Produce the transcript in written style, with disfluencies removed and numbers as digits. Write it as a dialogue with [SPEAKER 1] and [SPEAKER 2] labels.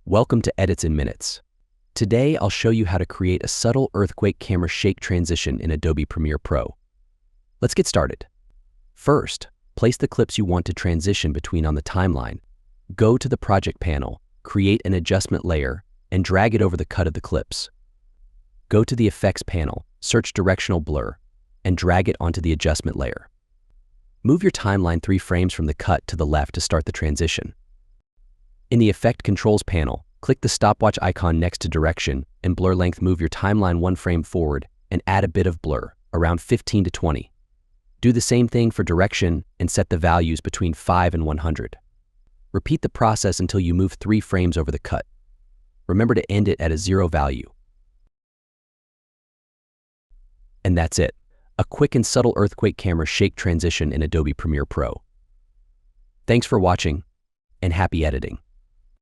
[SPEAKER 1] Welcome to Edits in Minutes. Today, I'll show you how to create a subtle earthquake camera shake transition in Adobe Premiere Pro. Let's get started. First, place the clips you want to transition between on the timeline. Go to the Project panel, create an adjustment layer, and drag it over the cut of the clips. Go to the Effects panel, search Directional Blur, and drag it onto the adjustment layer. Move your timeline 3 frames from the cut to the left to start the transition. In the Effect Controls panel, click the stopwatch icon next to Direction and Blur Length. Move your timeline 1 frame forward and add a bit of blur, around 15 to 20. Do the same thing for Direction and set the values between 5 and 100. Repeat the process until you move 3 frames over the cut. Remember to end it at a 0 value. And that's it. A quick and subtle earthquake camera shake transition in Adobe Premiere Pro. Thanks for watching, and happy editing.